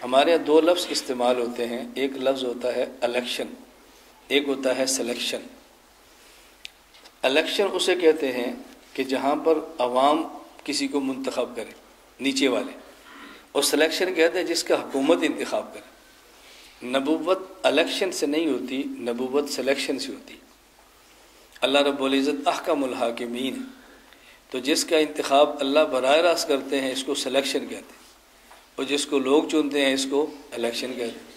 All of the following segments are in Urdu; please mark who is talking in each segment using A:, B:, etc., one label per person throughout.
A: ہمارے یہاں دو لفظ استعمال ہوتے ہیں، ایک لفظ ہوتا ہے الیکشن، ایک ہوتا ہے سلیکشن۔ الیکشن اسے کہتے ہیں کہ جہاں پر عوام کسی کو منتخب کرے، نیچے والے، اور سلیکشن کہتے ہیں جس کا حکومت انتخاب کرے۔ نبوت الیکشن سے نہیں ہوتی، نبوت سلیکشن سے ہوتی۔ اللہ رب العزت احکم الحاکمین، تو جس کا انتخاب اللہ براہ راست کرتے ہیں اس کو سلیکشن کہتے ہیں، اور جس کو لوگ چنتے ہیں اس کو الیکشن کہتے ہیں۔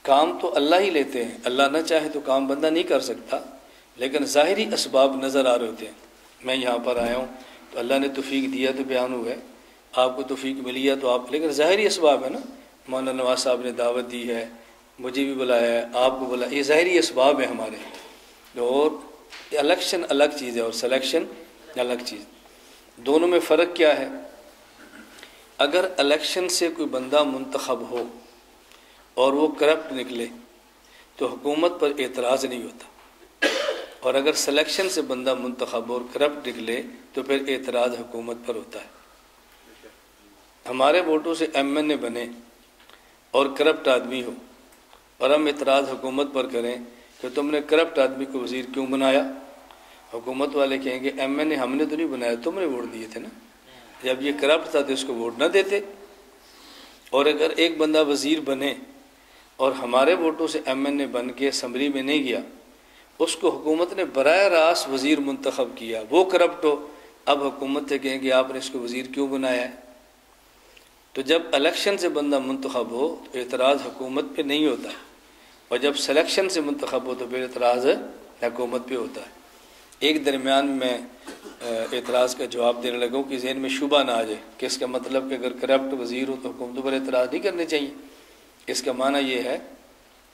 A: کام تو اللہ ہی لیتے ہیں، اللہ نہ چاہے تو کام بندہ نہیں کر سکتا، لیکن ظاہری اسباب نظر آ رہے ہوتے ہیں۔ میں یہاں پر آیا ہوں تو اللہ نے توفیق دیا تو بیان ہوا ہے، آپ کو توفیق ملی ہے تو آپ، لیکن ظاہری اسباب ہے نا، مولانا نواز صاحب نے دعوت دی ہے، مجھے بھی بلایا ہے، آپ کو بلایا، یہ ظاہری اسباب ہیں ہمارے۔ اور الیکشن الگ چیز ہے اور سلیکشن الگ چیز، دونوں میں فرق کیا ہے؟ اگر الیکشن سے کوئی بندہ منتخب ہو اور وہ کرپٹ نکلے تو حکومت پر اعتراض نہیں ہوتا، اور اگر سلیکشن سے بندہ منتخب اور کرپٹ نکلے تو پھر اعتراض حکومت پر ہوتا ہے۔ ہمارے ووٹوں سے ایم این اے بنے اور کرپٹ آدمی ہو اور ہم اعتراض حکومت پر کریں کہ تم نے کرپٹ آدمی کو وزیر کیوں بنایا، حکومت والے کہیں گے ایم این اے ہم نے تو نہیں بنایا، تم نے ووٹ دیے تھے نا، جب یہ کرپٹ تھا تو اس کو ووٹ نہ دیتے۔ اور اگر ایک بندہ وزیر بنے اور ہمارے ووٹوں سے ایم این اے بن کے اسمبلی میں نہیں گیا، اس کو حکومت نے براہ راست وزیر منتخب کیا، وہ کرپٹ ہو، اب حکومت سے کہیں گے آپ نے اس کو وزیر کیوں بنایا ہے۔ تو جب الیکشن سے بندہ منتخب ہو تو اعتراض حکومت پہ نہیں ہوتا، اور جب سلیکشن سے منتخب ہو تو پھر اعتراض حکومت پہ ہوتا ہے۔ ایک درمیان میں اعتراض کا جواب دینے لگا کہ ذہن میں شبہ نہ آ جائے کہ اس کا مطلب کہ اگر کرپٹ وزیر ہو تو حکومتوں پر اعتراض نہیں کرنے چاہیے۔ اس کا معنی یہ ہے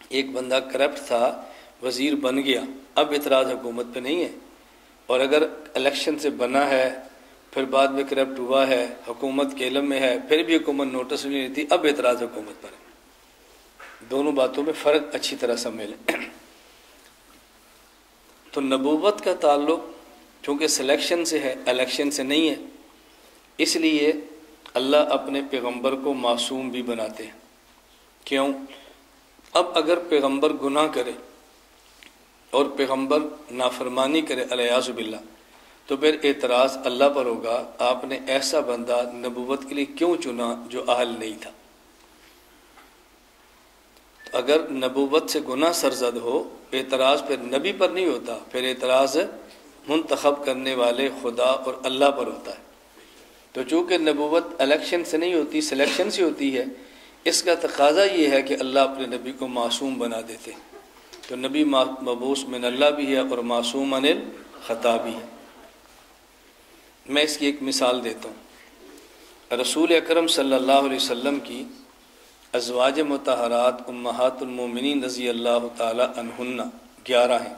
A: ایک بندہ کرپٹ تھا، وزیر بن گیا، اب اعتراض حکومت پہ نہیں ہے، اور اگر الیکشن سے بنا ہے پھر بعد میں کرپٹ ہوا ہے، حکومت کے علم میں ہے، پھر بھی حکومت نوٹس نہیں لیتی، اب اعتراض حکومت پر ہے۔ دونوں باتوں میں فرق اچھی طرح سمجھ لیں۔ تو نبوت کا تعلق چونکہ سلیکشن سے ہے، الیکشن سے نہیں ہے، اس لیے اللہ اپنے پیغمبر کو معصوم بھی بناتے ہیں۔ کیوں؟ اب اگر پیغمبر گناہ کرے اور پیغمبر نافرمانی کرے الیاذ باللہ، تو پھر اعتراض اللہ پر ہوگا آپ نے ایسا بندہ نبوت کے لیے کیوں چنا جو اہل نہیں تھا۔ اگر نبوت سے گناہ سرزد ہو، اعتراض پھر نبی پر نہیں ہوتا، پھر اعتراض منتخب کرنے والے خدا اور اللہ پر ہوتا ہے۔ تو چونکہ نبوت الیکشن سے نہیں ہوتی، سلیکشن سے ہوتی ہے، اس کا تقاضا یہ ہے کہ اللہ اپنے نبی کو معصوم بنا دیتے، تو نبی مبعوث من اللہ بھی ہے اور معصوم عن الخطا بھی ہے۔ میں اس کی ایک مثال دیتا ہوں۔ رسول اکرم صلی اللہ علیہ وسلم کی ازواج مطہرات امہات المومنین رضی اللہ تعالی عنہن 11 ہیں،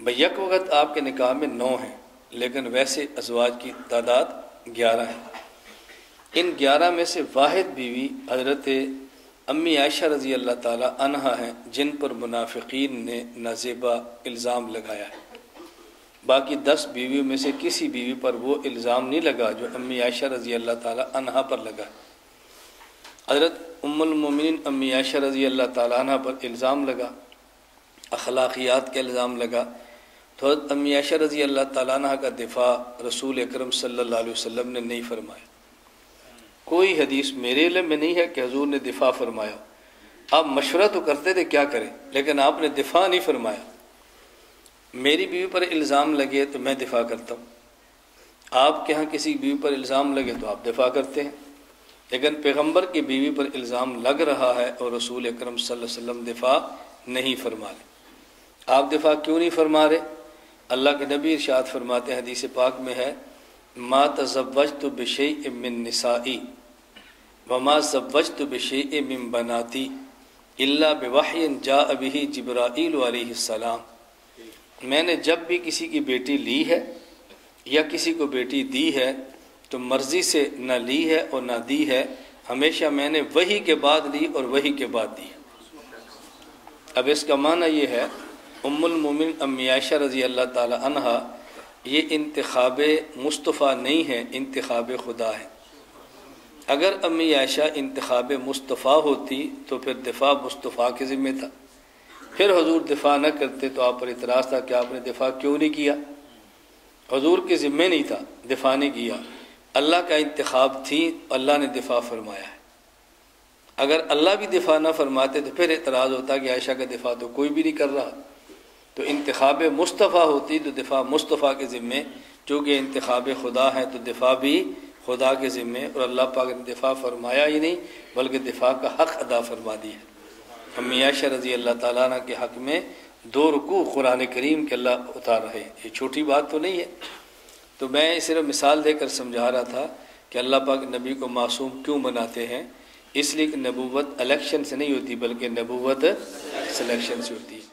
A: بیک وقت آپ کے نکاح میں 9 ہیں، لیکن ویسے ازواج کی تعداد 11 ہے۔ ان 11 میں سے واحد بیوی حضرت امی عائشہ رضی اللہ تعالی عنہا ہیں، جن پر منافقین نے نازیبا الزام لگایا ہے۔ باقی 10 بیویوں میں سے کسی بیوی پر وہ الزام نہیں لگا جو امی عائشہ رضی اللہ تعالی عنہا پر لگا۔ حضرت ام المومنین امی عائشہ رضی اللہ تعالی عنہا پر الزام لگا، اخلاقیات کا الزام لگا، تو حضرت امی عائشہ رضی اللہ تعالی عنہا کا دفاع رسول اکرم صلی اللہ علیہ وسلم نے نہیں فرمایا۔ کوئی حدیث میرے علم میں نہیں ہے کہ حضور نے دفاع فرمایا۔ آپ مشورہ تو کرتے تھے کیا کریں، لیکن آپ نے دفاع نہیں فرمایا۔ میری بیوی پر الزام لگے تو میں دفاع کرتا ہوں، آپ کے ہاں کسی بیوی پر الزام لگے تو آپ دفاع کرتے ہیں، لیکن پیغمبر کی بیوی پر الزام لگ رہا ہے اور رسول اکرم صلی اللہ علیہ وسلم دفاع نہیں فرما رہے۔ آپ دفاع کیوں نہیں فرما رہے؟ اللہ کے نبی ارشاد فرماتے ہیں، حدیث پاک میں ہے، ما تزوجت بشیء من نسائی وما زوجت بشیء من بناتی الا بوحی جاء به جبرائیل علیہ السلام۔ میں نے جب بھی کسی کی بیٹی لی ہے یا کسی کو بیٹی دی ہے تو مرضی سے نہ لی ہے اور نہ دی ہے، ہمیشہ میں نے وحی کے بعد لی اور وحی کے بعد دی۔ اب اس کا معنی یہ ہے ام المومن امی عائشہ رضی اللہ تعالی عنہا یہ انتخاب مصطفیٰ نہیں ہے، انتخاب خدا ہے۔ اگر امی عائشہ انتخاب مصطفیٰ ہوتی تو پھر دفاع مصطفیٰ کے ذمہ تھا، پھر حضور دفاع نہ کرتے تو آپ پر اعتراض تھا کہ آپ نے دفاع کیوں نہیں کیا؟ حضور کے ذمہ نہیں تھا، دفاع نہیں کیا، اللہ کا انتخاب تھی، اللہ نے دفاع فرمایا ہے۔ اگر اللہ بھی دفاع نہ فرماتے تو پھر اعتراض ہوتا کہ عائشہ کا دفاع تو کوئی بھی نہیں کر رہا۔ تو انتخاب مصطفیٰ ہوتی تو دفاع مصطفیٰ کے ذمے، چونکہ انتخاب خدا ہے تو دفاع بھی خدا کے ذمے، اور اللہ پاک نے دفاع فرمایا ہی نہیں بلکہ دفاع کا حق ادا فرما دیا ہے۔ امی عائشہ رضی اللہ تعالیٰ عنہ کے حق میں 2 رکوع قرآن کریم کے اللہ اتار رہے، یہ چھوٹی بات تو نہیں ہے۔ تو میں صرف مثال دے کر سمجھا رہا تھا کہ اللہ پاک نبی کو معصوم کیوں بناتے ہیں، اس لیے کہ نبوت الیکشن سے نہیں ہوتی بلکہ نبوت سلیکشن سے ہوتی ہے۔